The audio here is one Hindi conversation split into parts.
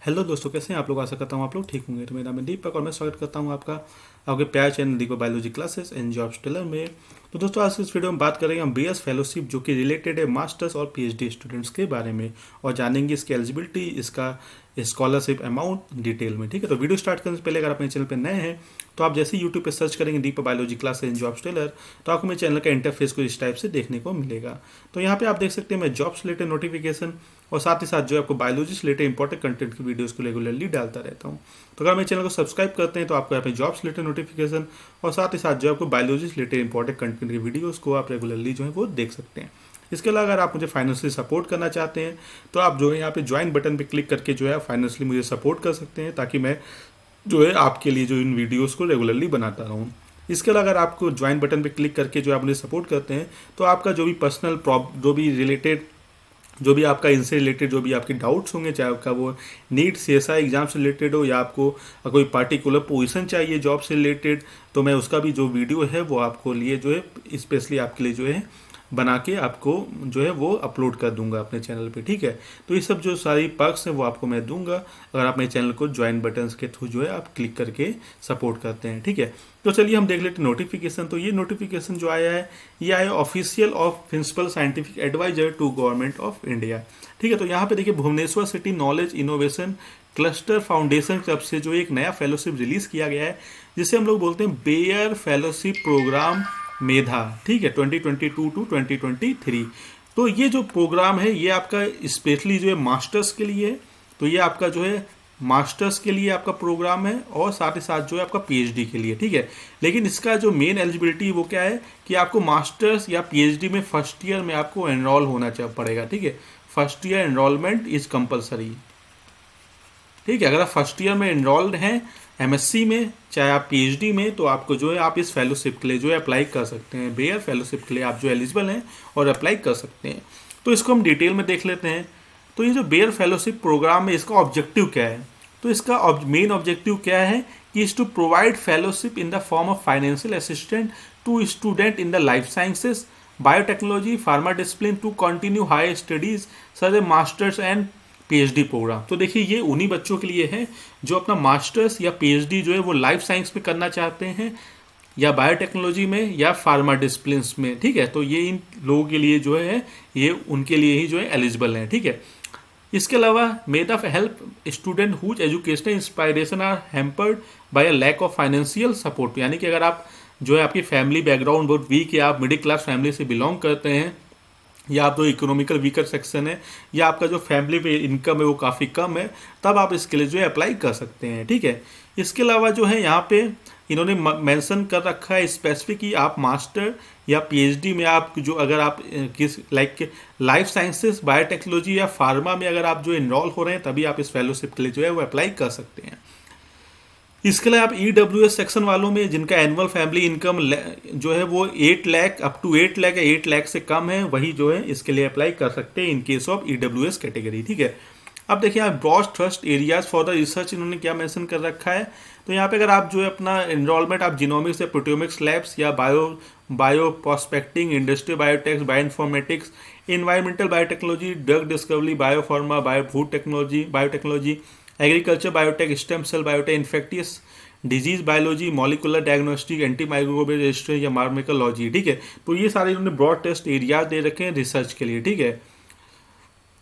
हेलो दोस्तों, कैसे हैं आप लोग। आशा करता हूँ आप लोग ठीक होंगे। तो मेरा नाम है दीपक और मैं स्वागत करता हूँ आपका आपके प्यार channel Deepak biology classes and jobs teller में। तो दोस्तों, आज इस वीडियो में बात करेंगे हम बीएस फेलोशिप जो कि रिलेटेड है मास्टर्स और पीएचडी स्टूडेंट्स के बारे में, और जानेंगे इसकी एलिजिबिलिटी, इसका स्कॉलरशिप अमाउंट डिटेल में। ठीक है, तो वीडियो स्टार्ट करने से पहले अगर आप मेरे चैनल पर नए हैं तो आप जैसे यूट्यूब पे सर्च करेंगे Deepak biology classes and jobs tailor, तो आपको मेरे चैनल का इंटरफेस को इस टाइप से देखने को मिलेगा। तो यहाँ पे आप देख सकते हैं मैं जॉब्स रिलेटेड नोटिफिकेशन और साथ ही साथ जो है आपको बायोलॉजी से रिलेटेड इंपॉर्टेंट कंटेंट की वीडियोस को रेगुलरली डालता रहता हूँ। तो अगर मेरे चैनल को सब्सक्राइब करते हैं तो आपको यहाँ पे जॉब्स रिलेटेड नोटिफिकेशन और साथ ही साथ जो आपको बायोलॉजी से रिलेटेड इंपॉर्टेंट कंटेंट की वीडियोस को आप रेगुलरली जो है वो देख सकते हैं। इसके अलावा अगर आप मुझे फाइनेंशियली सपोर्ट करना चाहते हैं तो आप जो है यहाँ पे ज्वाइन बटन पे क्लिक करके जो है फाइनेंशियली मुझे सपोर्ट कर सकते हैं, ताकि मैं जो है आपके लिए जो इन वीडियोस को रेगुलरली बनाता रहूँ। इसके अलावा अगर आपको ज्वाइन बटन पे क्लिक करके जो आप मुझे सपोर्ट करते हैं तो आपका जो भी पर्सनल जो भी आपका इनसे रिलेटेड जो भी आपके डाउट्स होंगे, चाहे आपका वो नीट सीएसआई एग्जाम से रिलेटेड हो या आपको कोई पार्टिकुलर पोजीशन चाहिए जॉब से रिलेटेड, तो मैं उसका भी जो वीडियो है वो आपको लिए जो है स्पेशली आपके लिए जो है बना के आपको जो है वो अपलोड कर दूंगा अपने चैनल पे। ठीक है, तो ये सब जो सारी पर्क्स हैं वो आपको मैं दूंगा अगर आप मेरे चैनल को ज्वाइन बटन्स के थ्रू जो है आप क्लिक करके सपोर्ट करते हैं। ठीक है, तो चलिए हम देख लेते हैं नोटिफिकेशन। तो ये नोटिफिकेशन जो आया है ये आया official of principal scientific adviser to government of India. ठीक है, तो यहाँ पे देखिए Bhubaneswar city knowledge innovation cluster foundation की तरफ से जो एक नया फेलोशिप रिलीज किया गया है, जिसे हम लोग बोलते हैं बेयर फेलोशिप प्रोग्राम मेधा। ठीक है, 2022 टू 2023। तो ये जो प्रोग्राम है ये आपका स्पेशली जो है मास्टर्स के लिए है। तो ये आपका जो है मास्टर्स के लिए आपका प्रोग्राम है और साथ ही साथ जो है आपका पीएचडी के लिए। ठीक है, लेकिन इसका जो मेन एलिजिबिलिटी वो क्या है कि आपको मास्टर्स या पीएचडी में फर्स्ट ईयर में आपको एनरोल होना पड़ेगा। ठीक है, first year enrolment is compulsory. ठीक है, अगर आप फर्स्ट ईयर में एनरोल्ड हैं एमएससी में चाहे आप पीएचडी में, तो आपको जो है आप इस फेलोशिप के लिए जो है अप्लाई कर सकते हैं। बेयर फेलोशिप के लिए आप जो एलिजिबल हैं और अप्लाई कर सकते हैं। तो इसको हम डिटेल में देख लेते हैं। तो ये जो बेयर फेलोशिप प्रोग्राम है इसका ऑब्जेक्टिव क्या है। तो इसका मेन ऑब्जेक्टिव क्या है कि is to provide fellowship in the form of financial assistant to student in the life sciences, biotechnology, pharma discipline to continue higher studies such a masters and PhD program. तो देखिए ये उन्हीं बच्चों के लिए है जो अपना मास्टर्स या पीएचडी जो है वो लाइफ साइंस में करना चाहते हैं या बायोटेक्नोलॉजी में या फार्मा डिसिप्लिन में। ठीक है, तो ये इन लोगों के लिए जो है ये उनके लिए ही जो है एलिजिबल है। ठीक है, इसके अलावा Medha help student whose educational inspiration are hampered by a lack of financial support. यानी कि अगर आप जो है आपकी फैमिली बैकग्राउंड बहुत वीक है, आप मिडिल क्लास फैमिली से बिलोंग करते हैं या आप जो इकोनॉमिकल वीकर सेक्शन है या आपका जो फैमिली पे इनकम है वो काफ़ी कम है, तब आप इसके लिए जो है अप्लाई कर सकते हैं। ठीक है, इसके अलावा जो है यहाँ पे इन्होंने मेंशन कर रखा है स्पेसिफिक कि आप मास्टर या पीएचडी में आप जो अगर आप किस लाइफ साइंसेस, बायोटेक्नोलॉजी या फार्मा में अगर आप जो इनरोल हो रहे हैं तभी आप इस फेलोशिप के लिए जो है वो अप्लाई कर सकते हैं। इसके लिए आप ईडब्ल्यूएस सेक्शन वालों में जिनका एनुअल फैमिली इनकम जो है वो 8 लाख अप टू 8 लाख या 8 लाख से कम है, वही जो है इसके लिए अप्लाई कर सकते हैं in case of EWS category. ठीक है, अब देखिए आप broad trust areas for the research इन्होंने क्या मेंशन कर रखा है। तो यहाँ पे अगर आप जो है अपना एनरोलमेंट आप जीनोमिक्स या प्रोटियोमिक्स लैब्स या bio prospecting, industrial biotechs, bioinformatics, environmental biotechnology, drug discovery, biopharma, biofood technology, biotechnology, agriculture biotech, stem cell biotech, infectious disease biology, molecular diagnostic, anti microbial registry या मार्मिकोलॉजी। ठीक है, तो ये सारे इन्होंने ब्रॉड टेस्ट एरियाज दे रखे हैं रिसर्च के लिए। ठीक है,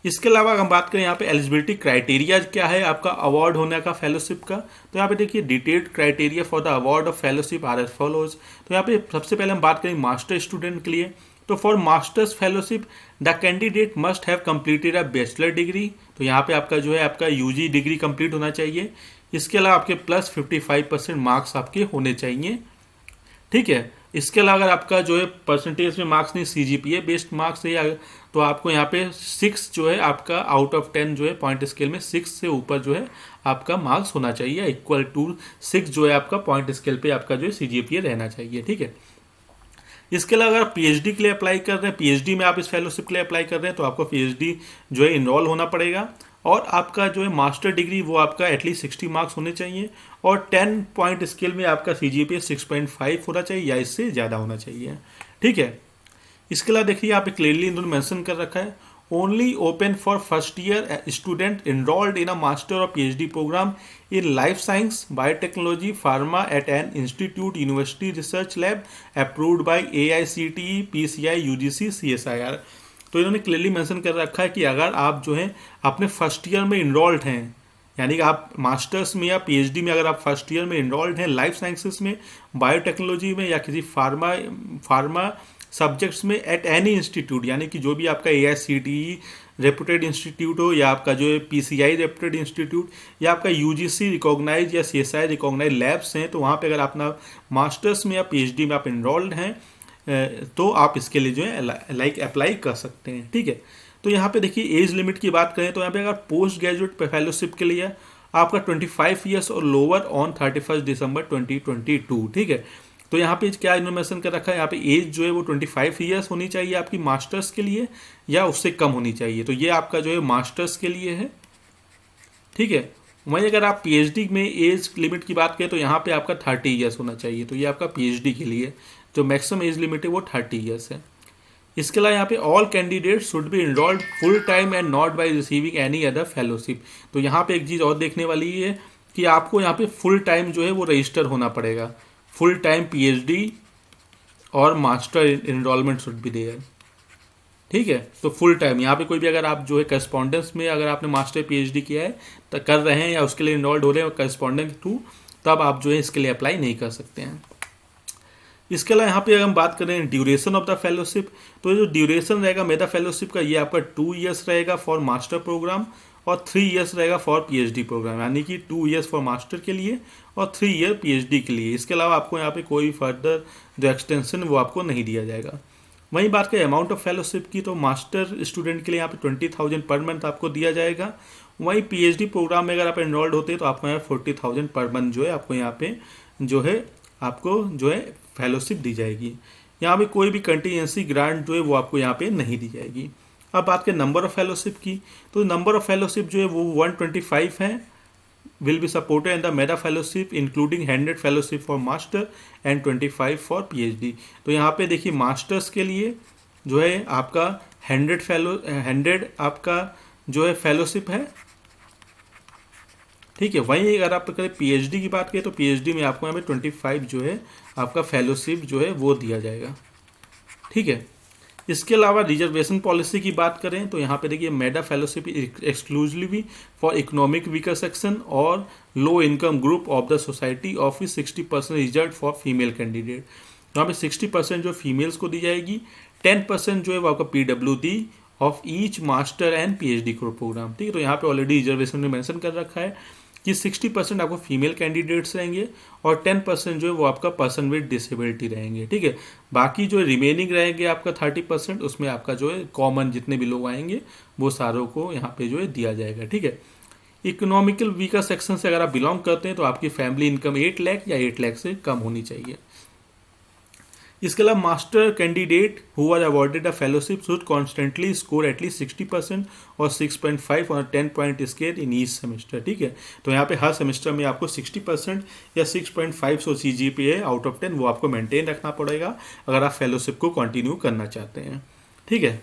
इसके अलावा हम बात करें यहाँ पे एलिजिबिलिटी क्राइटेरिया क्या है आपका अवार्ड होने का फेलोशिप का। तो यहाँ पे देखिए detailed criteria for the award of fellowship are as follows. तो यहाँ पे सबसे पहले हम बात करें मास्टर स्टूडेंट के लिए। तो for masters fellowship the candidate must have completed a bachelor degree. तो यहाँ पे आपका जो है आपका यूजी डिग्री कंप्लीट होना चाहिए। इसके अलावा आपके प्लस 55% मार्क्स आपके होने चाहिए। ठीक है, इसके अलावा अगर आपका जो है परसेंटेज में मार्क्स नहीं, सीजीपीए बेस्ड मार्क्स है, तो आपको यहाँ पे 6 जो है आपका आउट ऑफ 10 जो है पॉइंट स्केल में 6 से ऊपर जो है आपका मार्क्स होना चाहिए, इक्वल टू 6 जो है आपका पॉइंट स्केल पे आपका जो है सीजीपीए रहना चाहिए। ठीक है, इसके अलावा अगर पीएचडी के लिए अप्लाई कर रहे हैं, पीएचडी में आप इस फेलोशिप के लिए अप्लाई कर रहे हैं तो आपको पीएचडी जो है इनरोल होना पड़ेगा और आपका जो है मास्टर डिग्री वो आपका एटलीस्ट 60 मार्क्स होने चाहिए और 10 पॉइंट स्केल में आपका सीजीपीए 6.5 होना चाहिए या इससे ज़्यादा होना चाहिए। ठीक है, इसके अलावा देखिए यहाँ पे क्लियरली इन्होंने मेंशन कर रखा है only open for first year student enrolled in a master or PhD program in life science, biotechnology, pharma at an institute, university, research lab approved by AICTE, PCI, UGC, CSIR। तो इन्होंने क्लियरली मेंशन कर रखा है कि अगर आप जो है अपने फर्स्ट ईयर में इनरोल्ड हैं, यानी कि आप मास्टर्स में या पीएचडी में अगर आप फर्स्ट ईयर में इनरोल्ड हैं लाइफ साइंसेस में, बायोटेक्नोलॉजी में या किसी फार्मा सब्जेक्ट्स में एट एनी इंस्टीट्यूट, यानी कि जो भी आपका AICTE रेपुटेड इंस्टीट्यूट हो या आपका जो है PCI रेपुटेड इंस्टीट्यूट या आपका UGC रिकॉग्नाइज या CSI रिकॉग्नाइज लैब्स हैं, तो वहाँ पे अगर अपना मास्टर्स में या PhD में आप इनरोल्ड हैं तो आप इसके लिए जो है अप्लाई कर सकते हैं। ठीक है, तो यहाँ पे देखिए एज लिमिट की बात करें तो यहाँ पे अगर पोस्ट ग्रेजुएट फेलोशिप के लिए आपका 25 ईयर्स और लोअर ऑन 31 दिसंबर 2022। ठीक है, तो यहाँ पे क्या इन्फॉर्मेशन कर रखा है, यहाँ पे एज जो है वो 25 ईयर्स होनी चाहिए आपकी मास्टर्स के लिए या उससे कम होनी चाहिए। तो ये आपका जो है मास्टर्स के लिए है। ठीक है, वहीं अगर आप PhD में एज लिमिट की बात करें तो यहाँ पे आपका 30 ईयर्स होना चाहिए। तो ये आपका PhD के लिए जो मैक्सिमम एज लिमिट है वो 30 ईयर्स है। इसके अलावा यहाँ पे all candidate should be enrolled full time and not by receiving any other fellowship. तो यहाँ पे एक चीज़ और देखने वाली है कि आपको यहाँ पे फुल टाइम जो है वो रजिस्टर होना पड़ेगा। फुल टाइम PhD और master enrollment should be there. ठीक है, तो फुल टाइम यहाँ पे कोई भी अगर आप जो है करस्पॉन्डेंस में अगर आपने मास्टर PhD किया है तो कर रहे हैं या उसके लिए इनरोल्ड हो रहे हैं करस्पॉन्डेंस के थ्रू, तब आप जो है इसके लिए अप्लाई नहीं कर सकते हैं। इसके अलावा यहाँ पे अगर हम बात करें ड्यूरेशन ऑफ द फेलोशिप, तो ये जो ड्यूरेशन रहेगा मेधा फेलोशिप का ये आपका 2 ईयर्स रहेगा फॉर मास्टर प्रोग्राम और 3 ईयर्स रहेगा फॉर PhD प्रोग्राम, यानी कि 2 ईयर्स फॉर मास्टर के लिए और 3 ईयर PhD के लिए। इसके अलावा आपको यहाँ पे कोई फर्दर जो एक्सटेंशन वो आपको नहीं दिया जाएगा। वहीं बात करें अमाउंट ऑफ फेलोशिप की, तो मास्टर स्टूडेंट के लिए यहाँ पे 20,000 पर मंथ आपको दिया जाएगा। वहीं PhD प्रोग्राम में अगर आप एनरोल्ड होते हैं तो आपको यहाँ 40,000 पर मंथ जो है आपको यहाँ पे जो है आपको जो है फेलोशिप दी जाएगी। यहाँ पे कोई भी कंटीजेंसी ग्रांट जो है वो आपको यहाँ पे नहीं दी जाएगी। अब बात करें नंबर ऑफ फेलोशिप की, तो नंबर ऑफ फेलोशिप जो है वो 125 है, will be supported in the Medha fellowship including 100 fellowship for master and 25 for PhD। तो यहाँ पे देखिए मास्टर्स के लिए जो है आपका 100 आपका जो है फेलोशिप है। ठीक है, वहीं अगर आप करें PhD की बात करें तो PhD में आपको यहाँ पे 25 जो है आपका फेलोशिप जो है वो दिया जाएगा। ठीक है, इसके अलावा रिजर्वेशन पॉलिसी की बात करें तो यहाँ पे देखिए Medha fellowship exclusively for economic weaker section और low income group of the society of 60% reserve for female candidate. यहाँ पे 60% जो फीमेल्स को दी जाएगी, 10% जो है वो आपका PWD of each master and PhD program. ठीक है, तो यहाँ पे ऑलरेडी रिजर्वेशन में मेंशन कर रखा है कि 60% आपको फीमेल कैंडिडेट्स रहेंगे और 10% जो है वो आपका पर्सन विद डिसेबिलिटी रहेंगे। ठीक है, बाकी जो रिमेनिंग रहेंगे आपका 30%, उसमें आपका जो है कॉमन जितने भी लोग आएंगे वो सारों को यहाँ पे जो है दिया जाएगा। ठीक है, इकोनॉमिकल वीकर सेक्शन से अगर आप बिलोंग करते हैं तो आपकी फैमिली इनकम 8 लाख या 8 लाख से कम होनी चाहिए। इसके अलावा master candidate who are awarded a fellowship should constantly score at least 60% और 6.5 और 10 point scale in each semester. ठीक है, तो यहाँ पे हर सेमेस्टर में आपको 60% या 6.5 CGPA आउट ऑफ 10 वो आपको मेंटेन रखना पड़ेगा अगर आप फेलोशिप को कंटिन्यू करना चाहते हैं। ठीक है,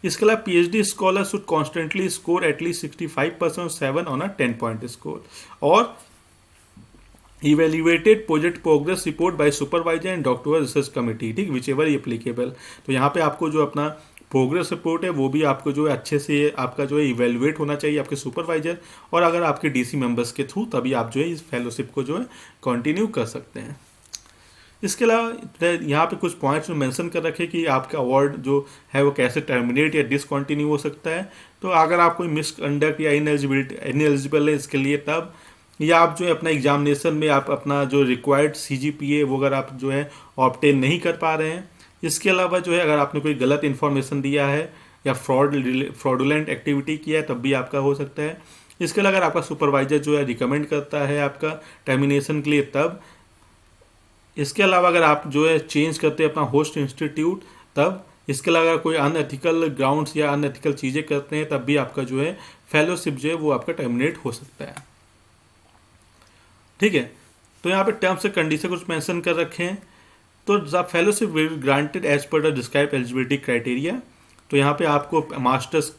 इसके अलावा PhD scholar should constantly score at least 65% और 7 ऑन अ 10 पॉइंट स्कोर और evaluated project progress report by supervisor and doctoral research committee. ठीक, विच एवर एप्लीकेबल। तो यहाँ पे आपको जो अपना प्रोग्रेस रिपोर्ट है वो भी आपको जो है अच्छे से आपका जो है इवेल्युएट होना चाहिए आपके सुपरवाइजर और अगर आपके DC मेंबर्स के थ्रू, तभी आप जो है इस फेलोशिप को जो है कंटिन्यू कर सकते हैं। इसके अलावा यहाँ पे कुछ पॉइंट्स में मेंशन कर रखे कि आपका अवार्ड जो है वो कैसे टर्मिनेट या डिसकंटिन्यू हो सकता है। तो अगर आप कोई मिसकंडक्ट या इनएलिजिबल है इसके लिए तब, या आप जो है अपना एग्जामिनेशन में आप अपना जो रिक्वायर्ड CGPA वो अगर आप जो है ऑब्टेन नहीं कर पा रहे हैं। इसके अलावा जो है अगर आपने कोई गलत इन्फॉर्मेशन दिया है या फ्रॉडुलेंट एक्टिविटी किया है तब भी आपका हो सकता है। इसके अलावा अगर आपका सुपरवाइजर जो है रिकमेंड करता है आपका टर्मिनेशन के लिए तब। इसके अलावा अगर आप जो है चेंज करते हैं अपना होस्ट इंस्टीट्यूट तब। इसके अलावा अगर कोई अनएथिकल ग्राउंड्स या अनएथिकल चीज़ें करते हैं तब भी आपका जो है फेलोशिप जो है वो आपका टर्मिनेट हो सकता है। ठीक है, तो यहाँ पे टर्म्स एंड कंडीशन कुछ मेंशन कर रखे हैं। तो the fellowship will granted as per the describe eligibility criteria. तो यहाँ पे आपको मास्टर्स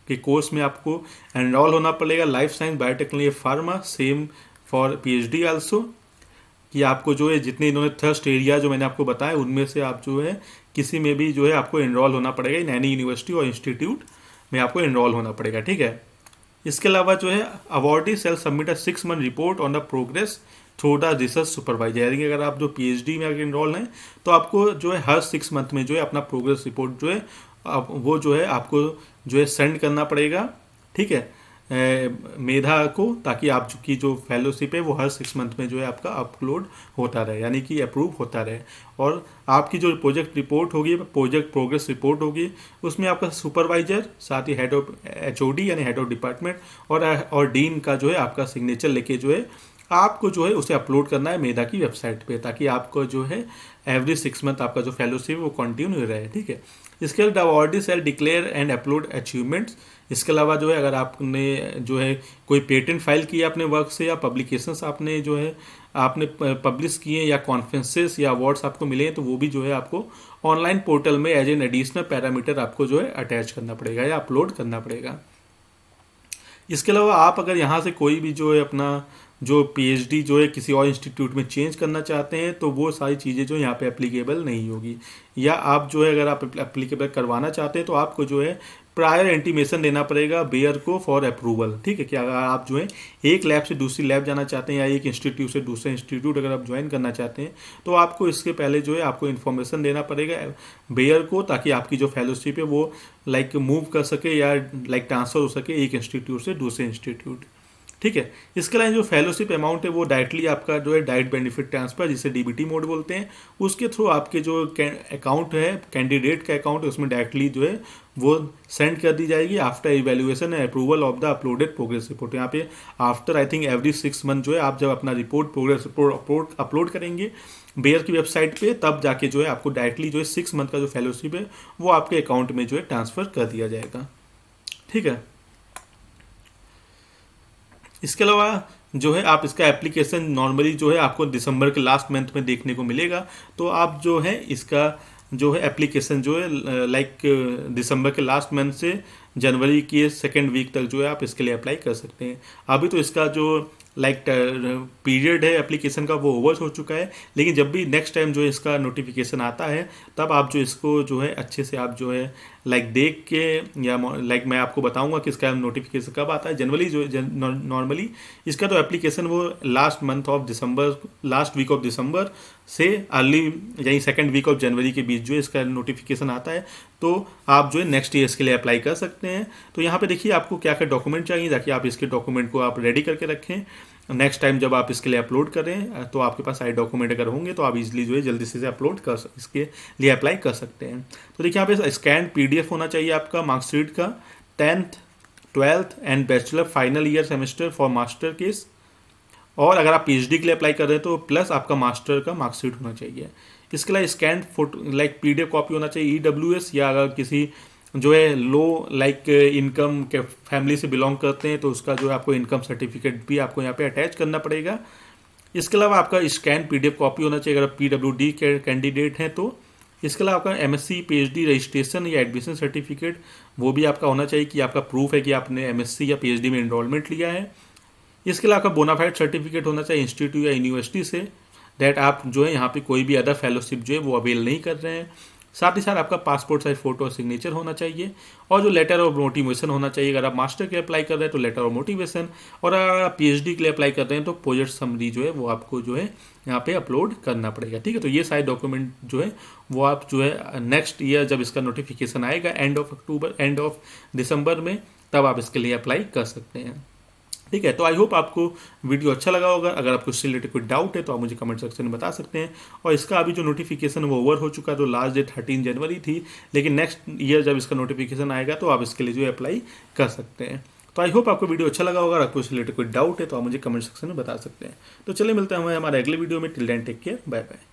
के कोर्स में आपको एनरोल होना पड़ेगा, life science, biotechnology, pharma, same for PhD also, कि आपको जो है जितने इन्होंने थर्स्ट एरिया जो मैंने आपको बताया उनमें से आप जो है किसी में भी जो है आपको एनरोल होना पड़ेगा, इन एनी यूनिवर्सिटी और इंस्टीट्यूट में आपको एनरोल होना पड़ेगा, ठीक है। इसके अलावा जो है awardee shall submit a 6 month report on the progress through the research supervisor, यानी अगर आप जो पीएचडी में अगर इनरोल हैं तो आपको जो है हर 6 मंथ में जो है अपना प्रोग्रेस रिपोर्ट जो है वो जो है आपको जो है सेंड करना पड़ेगा, ठीक है, मेधा को, ताकि आपकी जो फेलोशिप है वो हर 6 मंथ में जो है आपका अपलोड होता रहे, यानी कि अप्रूव होता रहे। और आपकी जो प्रोजेक्ट रिपोर्ट होगी, प्रोजेक्ट प्रोग्रेस रिपोर्ट होगी, उसमें आपका सुपरवाइजर, साथ ही हेड ऑफ एचओडी यानी हेड ऑफ डिपार्टमेंट और डीन का जो है आपका सिग्नेचर लेके जो है आपको जो है उसे अपलोड करना है मेधा की वेबसाइट पे, ताकि आपको जो है एवरी 6 मंथ आपका जो फेलोशिप है वो कंटिन्यू रहे, ठीक है। इसके अलावा awardee shall declare and upload achievements. इसके अलावा जो है अगर आपने जो है कोई पेटेंट फाइल किया अपने वर्क से, या पब्लिकेशंस आपने जो है आपने पब्लिश किए, या कॉन्फ्रेंसेस या अवार्ड्स आपको मिले हैं, तो वो भी जो है आपको ऑनलाइन पोर्टल में एज एन एडिशनल पैरामीटर आपको जो है अटैच करना पड़ेगा या अपलोड करना पड़ेगा। इसके अलावा आप अगर यहाँ से कोई भी जो है अपना जो पीएचडी जो है किसी और इंस्टीट्यूट में चेंज करना चाहते हैं तो वो सारी चीज़ें जो यहाँ पे एप्लीकेबल नहीं होगी, या आप जो है अगर आप एप्लीकेबल करवाना चाहते हैं तो आपको जो है प्रायर इंटीमेशन देना पड़ेगा बेयर को फॉर अप्रूवल, ठीक है। कि अगर आप जो है एक लैब से दूसरी लैब जाना चाहते हैं या एक इंस्टीट्यूट से दूसरे इंस्टीट्यूट अगर आप ज्वाइन करना चाहते हैं तो आपको इसके पहले जो है आपको इन्फॉर्मेशन देना पड़ेगा बेयर को, ताकि आपकी जो फेलोशिप है वो लाइक मूव कर सके या लाइक ट्रांसफ़र हो सके एक इंस्टीट्यूट से दूसरे इंस्टीट्यूट, ठीक है। इसके अलावा जो फेलोशिप अमाउंट है वो डायरेक्टली आपका जो है डायरेक्ट बेनिफिट ट्रांसफर, जिसे डीबीटी मोड बोलते हैं, उसके थ्रू आपके जो अकाउंट है कैंडिडेट का अकाउंट है उसमें डायरेक्टली जो है वो सेंड कर दी जाएगी after evaluation and approval of the uploaded progress report. यहाँ पे after I think every 6 month जो है आप जब अपना रिपोर्ट प्रोग्रेस रिपोर्ट अपलोड करेंगे बेयर की वेबसाइट पे, तब जाके जो है आपको डायरेक्टली जो है 6 मंथ का जो फेलोशिप है वो आपके अकाउंट में जो है ट्रांसफ़र कर दिया जाएगा, ठीक है। इसके अलावा जो है आप इसका एप्लीकेशन नॉर्मली जो है आपको दिसंबर के लास्ट मंथ में देखने को मिलेगा, तो आप जो है इसका जो है एप्लीकेशन जो है लाइक दिसंबर के लास्ट मंथ से जनवरी के 2nd वीक तक जो है आप इसके लिए अप्लाई कर सकते हैं। अभी तो इसका जो लाइक पीरियड है एप्लीकेशन का वो ओवर हो चुका है, लेकिन जब भी नेक्स्ट टाइम जो इसका नोटिफिकेशन आता है तब आप जो इसको जो है अच्छे से आप जो है लाइक देख के, या लाइक मैं आपको बताऊंगा कि इसका नोटिफिकेशन कब आता है। जनवरी जो नॉर्मली इसका तो एप्लीकेशन वो last month of December, last week of December से अर्ली यानी 2nd वीक ऑफ जनवरी के बीच जो इसका नोटिफिकेशन आता है, तो आप जो है नेक्स्ट ईयर के लिए अप्लाई कर सकते हैं। तो यहाँ पे देखिए आपको क्या क्या डॉक्यूमेंट चाहिए, ताकि आप इसके डॉक्यूमेंट को आप रेडी करके रखें, नेक्स्ट टाइम जब आप इसके लिए अपलोड करें तो आपके पास सारे डॉक्यूमेंट अगर होंगे तो आप इजीली जो है जल्दी से अपलोड कर इसके लिए अप्लाई कर सकते हैं। तो देखिए यहाँ पे स्कैन पीडीएफ होना चाहिए आपका मार्कशीट का 10th 12th and bachelor final year semester for master case, और अगर आप पीएचडी के लिए अप्लाई कर रहे हैं तो प्लस आपका मास्टर का मार्कशीट होना चाहिए। इसके अलावा scan photo like PDF copy होना चाहिए ईडब्ल्यूएस, या अगर किसी जो है लो लाइक इनकम के फैमिली से बिलोंग करते हैं तो उसका जो है आपको इनकम सर्टिफिकेट भी आपको यहाँ पे अटैच करना पड़ेगा। इसके अलावा आपका स्कैन पीडीएफ कॉपी होना चाहिए अगर आप पीडब्ल्यूडी के कैंडिडेट हैं तो। इसके अलावा आपका एमएससी पीएचडी रजिस्ट्रेशन या एडमिशन सर्टिफिकेट वो भी आपका होना चाहिए कि आपका प्रूफ है कि आपने एमएससी या पीएचडी में एनरोलमेंट लिया है। इसके अलावा आपका बोनाफाइड सर्टिफिकेट होना चाहिए इंस्टीट्यूट या यूनिवर्सिटी से दैट आप जो है यहाँ पे कोई भी अदर फेलोशिप जो है वो अवेल नहीं कर रहे हैं। साथ ही साथ आपका पासपोर्ट साइज फोटो और सिग्नेचर होना चाहिए, और जो लेटर ऑफ मोटिवेशन होना चाहिए। अगर आप मास्टर के लिए अप्लाई कर रहे हैं तो लेटर ऑफ मोटिवेशन, और अगर आप पीएचडी के लिए अप्लाई कर रहे हैं तो प्रोजेक्ट समरी जो है वो आपको जो है यहाँ पे अपलोड करना पड़ेगा, ठीक है। तो ये सारे डॉक्यूमेंट जो है वो आप जो है नेक्स्ट ईयर जब इसका नोटिफिकेशन आएगा एंड ऑफ दिसंबर में, तब आप इसके लिए अप्लाई कर सकते हैं, ठीक है। तो आई होप आपको वीडियो अच्छा लगा होगा। अगर आपको इससे रिलेटेड कोई डाउट है तो आप मुझे कमेंट सेक्शन में बता सकते हैं। और इसका अभी जो नोटिफिकेशन वो ओवर हो चुका है, तो लास्ट डेट 13 जनवरी थी, लेकिन नेक्स्ट ईयर जब इसका नोटिफिकेशन आएगा तो आप इसके लिए जो है अप्लाई कर सकते हैं। तो आई होप आपको वीडियो अच्छा लगा होगा। अगर आपको इससे रिलेटेड कोई डाउट है तो आप मुझे कमेंट सेक्शन में बता सकते हैं। तो चलिए मिलते हैं हमारे अगले वीडियो में। Till then take care, bye bye.